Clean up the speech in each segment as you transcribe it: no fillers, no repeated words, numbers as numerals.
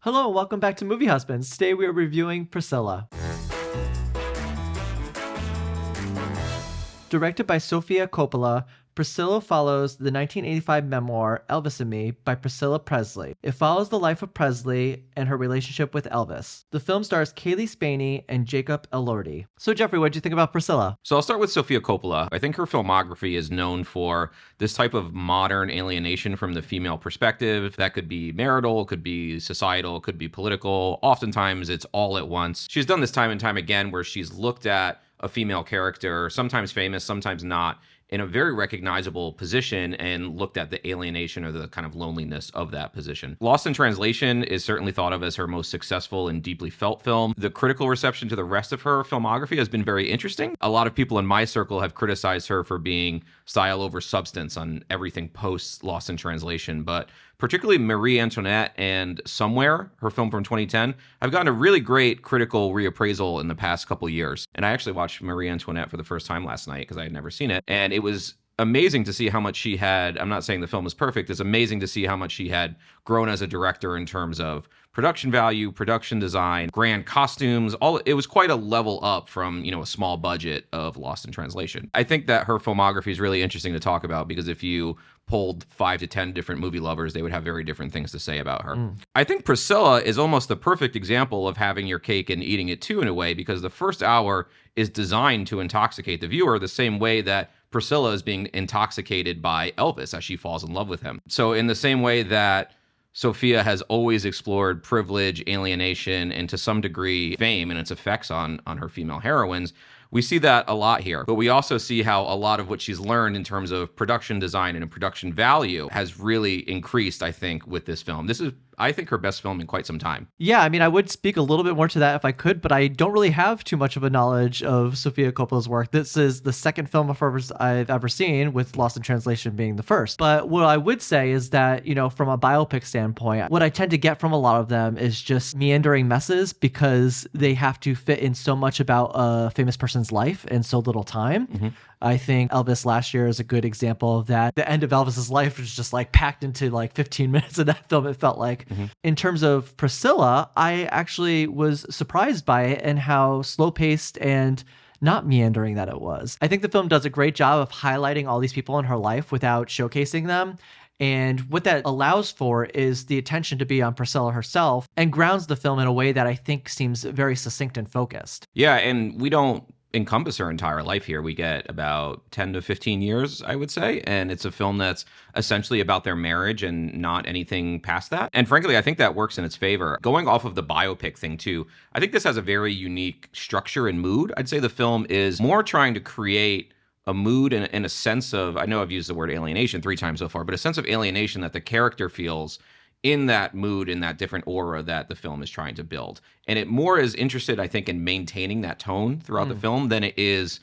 Hello, and welcome back to Movie Husbands. Today we are reviewing Priscilla. Directed by Sofia Coppola, Priscilla follows the 1985 memoir Elvis and Me by Priscilla Presley. It follows the life of Presley and her relationship with Elvis. The film stars Cailee Spaeny and Jacob Elordi. So Jeffrey, what did you think about Priscilla? So I'll start with Sofia Coppola. I think her filmography is known for this type of modern alienation from the female perspective. That could be marital, could be societal, could be political. Oftentimes it's all at once. She's done this time and time again where she's looked at a female character, sometimes famous, sometimes not, in a very recognizable position and looked at the alienation or the kind of loneliness of that position. Lost in Translation is certainly thought of as her most successful and deeply felt film. The critical reception to the rest of her filmography has been very interesting. A lot of people in my circle have criticized her for being style over substance on everything post Lost in Translation, but particularly Marie Antoinette and Somewhere, her film from 2010, have gotten a really great critical reappraisal in the past couple years. And I actually watched Marie Antoinette for the first time last night because I had never seen it. And it was amazing to see how much she had, I'm not saying the film is perfect, it's amazing to see how much she had grown as a director in terms of production value, production design, grand costumes, it was quite a level up from, a small budget of Lost in Translation. I think that her filmography is really interesting to talk about because if you polled 5 to 10 different movie lovers, they would have very different things to say about her. I think Priscilla is almost the perfect example of having your cake and eating it too in a way, because the first hour is designed to intoxicate the viewer the same way that Priscilla is being intoxicated by Elvis as she falls in love with him. So in the same way that Sofia has always explored privilege, alienation, and to some degree fame and its effects on her female heroines, we see that a lot here. But we also see how a lot of what she's learned in terms of production design and production value has really increased, I think, with this film. This is, I think, her best film in quite some time. Yeah, I would speak a little bit more to that if I could, but I don't really have too much of a knowledge of Sofia Coppola's work. This is the second film of hers I've ever seen, with Lost in Translation being the first. But what I would say is that, from a biopic standpoint, what I tend to get from a lot of them is just meandering messes because they have to fit in so much about a famous person's life in so little time. Mm-hmm. I think Elvis last year is a good example of that. The end of Elvis's life was just packed into 15 minutes of that film, it felt like. Mm-hmm. In terms of Priscilla, I actually was surprised by it and how slow-paced and not meandering that it was. I think the film does a great job of highlighting all these people in her life without showcasing them. And what that allows for is the attention to be on Priscilla herself and grounds the film in a way that I think seems very succinct and focused. Yeah, and we don't encompass her entire life here. We get about 10 to 15 years, I would say. And it's a film that's essentially about their marriage and not anything past that. And frankly, I think that works in its favor. Going off of the biopic thing too, I think this has a very unique structure and mood. I'd say the film is more trying to create a mood and a sense of, I know I've used the word alienation 3 times so far, but a sense of alienation that the character feels in that mood, in that different aura that the film is trying to build. And it more is interested, I think, in maintaining that tone throughout the film than it is,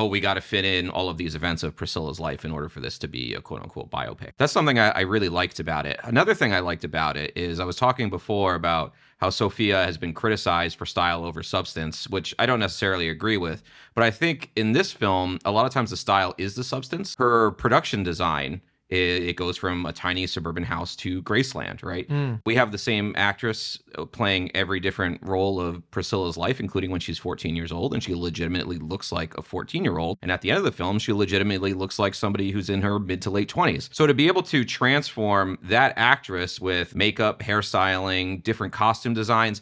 we got to fit in all of these events of Priscilla's life in order for this to be a quote-unquote biopic. That's something I really liked about it. Another thing I liked about it is I was talking before about how Sofia has been criticized for style over substance, which I don't necessarily agree with. But I think in this film, a lot of times the style is the substance. Her production design, it goes from a tiny suburban house to Graceland, right? We have the same actress playing every different role of Priscilla's life, including when she's 14 years old, and she legitimately looks like a 14-year-old. And at the end of the film, she legitimately looks like somebody who's in her mid to late 20s. So to be able to transform that actress with makeup, hairstyling, different costume designs,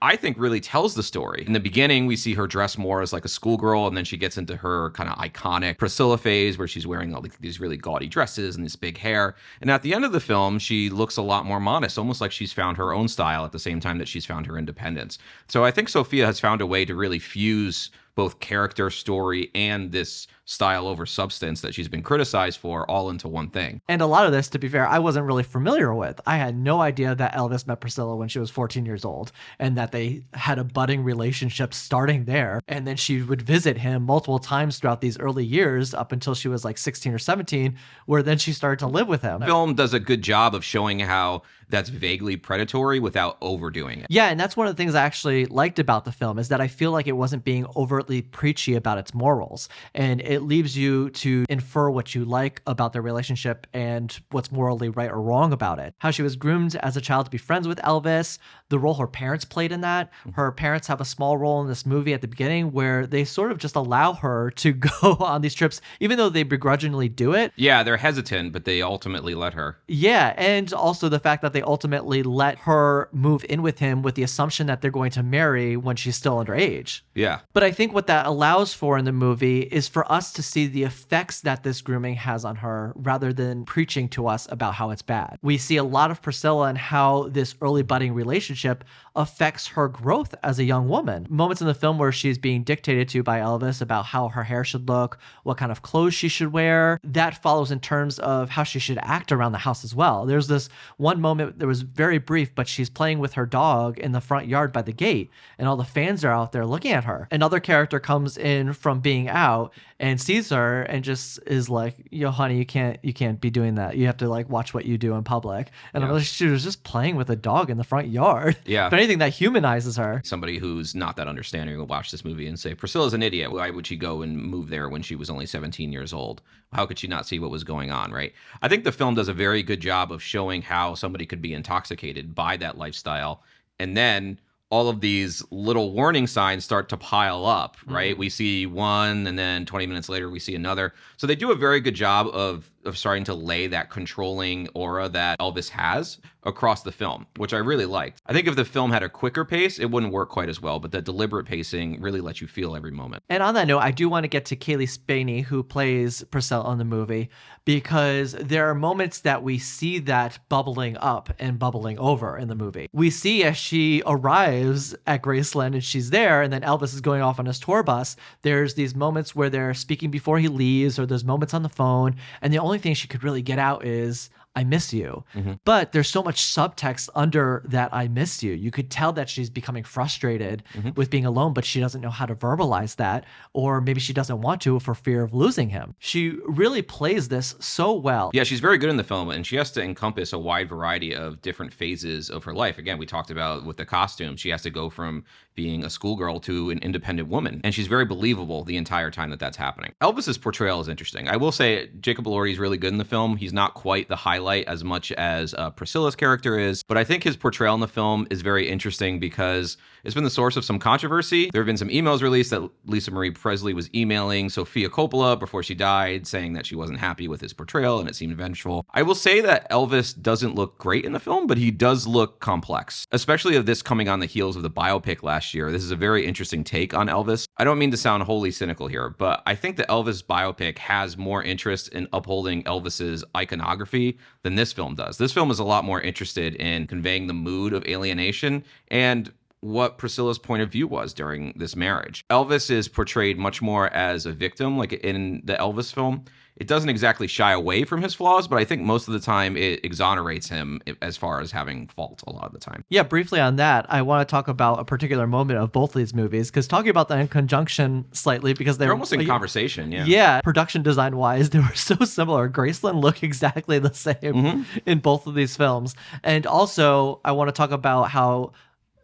I think really tells the story. In the beginning, we see her dress more as like a schoolgirl, and then she gets into her kind of iconic Priscilla phase where she's wearing all these really gaudy dresses and this big hair. And at the end of the film, she looks a lot more modest, almost like she's found her own style at the same time that she's found her independence. So I think Sofia has found a way to really fuse both character, story, and this style over substance that she's been criticized for all into one thing. And a lot of this, to be fair, I wasn't really familiar with. I had no idea that Elvis met Priscilla when she was 14 years old and that they had a budding relationship starting there. And then she would visit him multiple times throughout these early years up until she was 16 or 17, where then she started to live with him. The film does a good job of showing how that's vaguely predatory without overdoing it. Yeah, and that's one of the things I actually liked about the film is that I feel like it wasn't being overtly preachy about its morals. And it leaves you to infer what you like about their relationship and what's morally right or wrong about it. How she was groomed as a child to be friends with Elvis, the role her parents played in that. Her parents have a small role in this movie at the beginning where they sort of just allow her to go on these trips, even though they begrudgingly do it. Yeah, they're hesitant, but they ultimately let her. Yeah, and also the fact that they ultimately let her move in with him with the assumption that they're going to marry when she's still underage. Yeah. But I think what that allows for in the movie is for us to see the effects that this grooming has on her rather than preaching to us about how it's bad. We see a lot of Priscilla and how this early budding relationship affects her growth as a young woman. Moments in the film where she's being dictated to by Elvis about how her hair should look, what kind of clothes she should wear, that follows in terms of how she should act around the house as well. There's this one moment that was very brief, but she's playing with her dog in the front yard by the gate, and all the fans are out there looking at her. Another character comes in from being out and sees her and just is like, yo, honey, you can't be doing that. You have to like watch what you do in public. And I'm like, she was just playing with a dog in the front yard. Yeah. If anything, that humanizes her. Somebody who's not that understanding will watch this movie and say, Priscilla's an idiot. Why would she go and move there when she was only 17 years old? How could she not see what was going on, right? I think the film does a very good job of showing how somebody could be intoxicated by that lifestyle. And then all of these little warning signs start to pile up, right? We see one, and then 20 minutes later, we see another. So they do a very good job of starting to lay that controlling aura that Elvis has across the film, which I really liked. I think if the film had a quicker pace, it wouldn't work quite as well, but the deliberate pacing really lets you feel every moment. And on that note, I do want to get to Cailee Spaeny, who plays Priscilla in the movie, because there are moments that we see that bubbling up and bubbling over in the movie. We see as she arrives at Graceland and she's there, and then Elvis is going off on his tour bus, there's these moments where they're speaking before he leaves, or there's moments on the phone, and the only thing she could really get out is, I miss you. But there's so much subtext under that I miss you. You could tell that she's becoming frustrated with being alone, but she doesn't know how to verbalize that, or maybe she doesn't want to for fear of losing him. She really plays this so well. Yeah, she's very good in the film, and she has to encompass a wide variety of different phases of her life. Again, we talked about with the costume, she has to go from being a schoolgirl to an independent woman, and she's very believable the entire time that that's happening. Elvis's portrayal is interesting. I will say Jacob Elordi is really good in the film. He's not quite the highlight as much as Priscilla's character is, but I think his portrayal in the film is very interesting because it's been the source of some controversy. There have been some emails released that Lisa Marie Presley was emailing Sofia Coppola before she died, saying that she wasn't happy with his portrayal and it seemed vengeful. I will say that Elvis doesn't look great in the film, but he does look complex, especially of this coming on the heels of the biopic last year. This is a very interesting take on Elvis. I don't mean to sound wholly cynical here, but I think the Elvis biopic has more interest in upholding Elvis's iconography than this film does. This film is a lot more interested in conveying the mood of alienation and what Priscilla's point of view was during this marriage. Elvis is portrayed much more as a victim, like in the Elvis film. It doesn't exactly shy away from his flaws, but I think most of the time it exonerates him as far as having fault a lot of the time. Yeah, briefly on that, I want to talk about a particular moment of both of these movies, because talking about them in conjunction slightly, because they're almost in conversation, yeah. Yeah, production design wise, they were so similar. Graceland looked exactly the same in both of these films. And also, I want to talk about how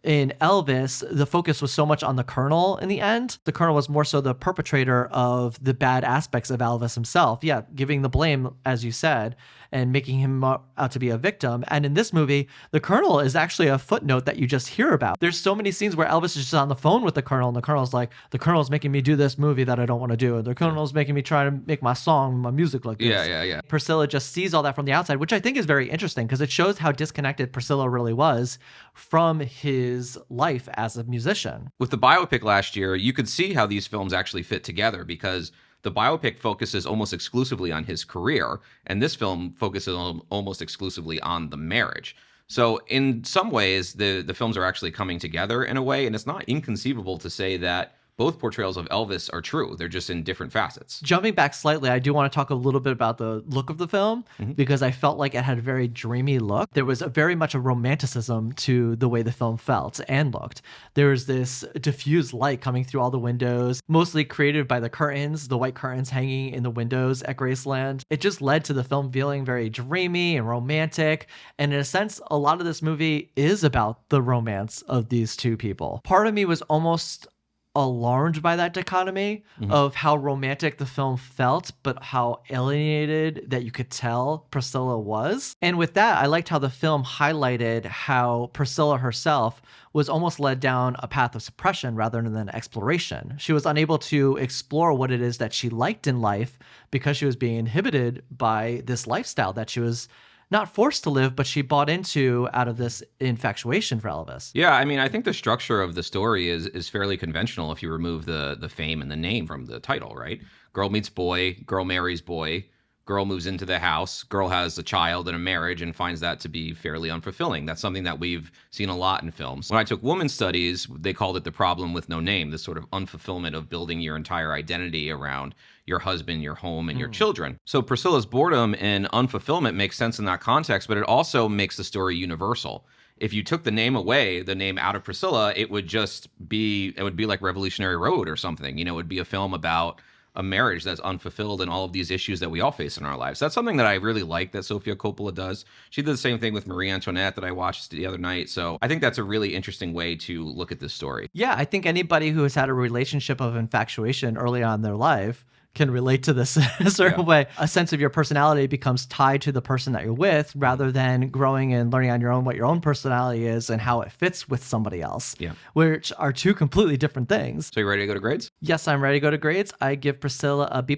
in Elvis, the focus was so much on the Colonel in the end. The Colonel was more so the perpetrator of the bad aspects of Elvis himself. Yeah, giving the blame, as you said, and making him out to be a victim. And in this movie, the Colonel is actually a footnote that you just hear about. There's so many scenes where Elvis is just on the phone with the Colonel, and the Colonel's like, the Colonel's making me do this movie that I don't want to do. The Colonel's making me try to make my song, my music like this. Yeah. Priscilla just sees all that from the outside, which I think is very interesting because it shows how disconnected Priscilla really was from his life as a musician. With the biopic last year, you could see how these films actually fit together because the biopic focuses almost exclusively on his career, and this film focuses almost exclusively on the marriage. So in some ways, the films are actually coming together in a way, and it's not inconceivable to say that both portrayals of Elvis are true. They're just in different facets. Jumping back slightly, I do want to talk a little bit about the look of the film because I felt like it had a very dreamy look. There was very much a romanticism to the way the film felt and looked. There was this diffused light coming through all the windows, mostly created by the curtains, the white curtains hanging in the windows at Graceland. It just led to the film feeling very dreamy and romantic. And in a sense, a lot of this movie is about the romance of these two people. Part of me was almost alarmed by that dichotomy of how romantic the film felt, but how alienated that you could tell Priscilla was. And with that, I liked how the film highlighted how Priscilla herself was almost led down a path of suppression rather than exploration. She was unable to explore what it is that she liked in life because she was being inhibited by this lifestyle that she was not forced to live, but she bought into out of this infatuation for Elvis. Yeah, I mean, I think the structure of the story is fairly conventional if you remove the fame and the name from the title, right? Girl meets boy, girl marries boy, girl moves into the house, girl has a child and a marriage and finds that to be fairly unfulfilling. That's something that we've seen a lot in films. When I took women's studies, they called it the problem with no name, this sort of unfulfillment of building your entire identity around your husband, your home, and your children. So Priscilla's boredom and unfulfillment makes sense in that context, but it also makes the story universal. If you took the name away, the name out of Priscilla, it would be like Revolutionary Road or something. You know, it would be a film about a marriage that's unfulfilled and all of these issues that we all face in our lives. That's something that I really like that Sofia Coppola does. She did the same thing with Marie Antoinette that I watched the other night. So I think that's a really interesting way to look at this story. Yeah, I think anybody who has had a relationship of infatuation early on in their life can relate to this in a certain way. A sense of your personality becomes tied to the person that you're with rather than growing and learning on your own what your own personality is and how it fits with somebody else, which are two completely different things. So you ready to go to grades? Yes, I'm ready to go to grades. I give Priscilla a B+.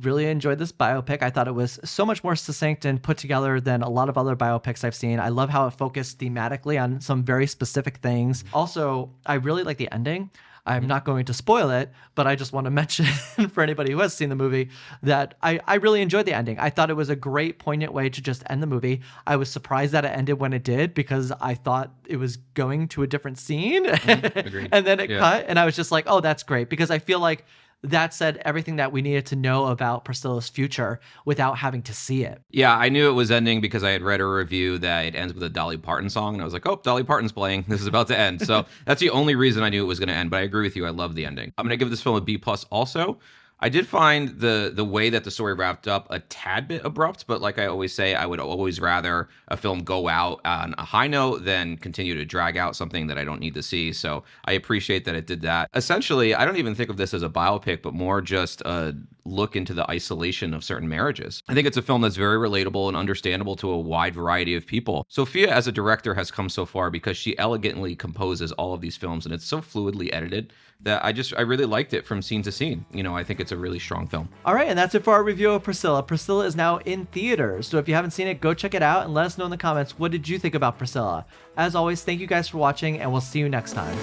Really enjoyed this biopic. I thought it was so much more succinct and put together than a lot of other biopics I've seen. I love how it focused thematically on some very specific things. Also, I really like the ending. I'm not going to spoil it, but I just want to mention for anybody who has seen the movie that I really enjoyed the ending. I thought it was a great, poignant way to just end the movie. I was surprised that it ended when it did because I thought it was going to a different scene. Agreed. And then it cut, and I was just like, oh, that's great. Because I feel like that said everything that we needed to know about Priscilla's future without having to see it. Yeah, I knew it was ending because I had read a review that it ends with a Dolly Parton song, and I was like, oh, Dolly Parton's playing. This is about to end. So that's the only reason I knew it was going to end, but I agree with you. I love the ending. I'm going to give this film a B+ also. I did find the way that the story wrapped up a tad bit abrupt, but like I always say, I would always rather a film go out on a high note than continue to drag out something that I don't need to see. So I appreciate that it did that. Essentially, I don't even think of this as a biopic, but more just a look into the isolation of certain marriages. I think it's a film that's very relatable and understandable to a wide variety of people. Sofia as a director has come so far because she elegantly composes all of these films and it's so fluidly edited that I really liked it from scene to scene. You know, I think it's a really strong film. All right, and that's it for our review of Priscilla. Priscilla is now in theaters, so if you haven't seen it, go check it out and let us know in the comments what did you think about Priscilla. As always, thank you guys for watching, and we'll see you next time.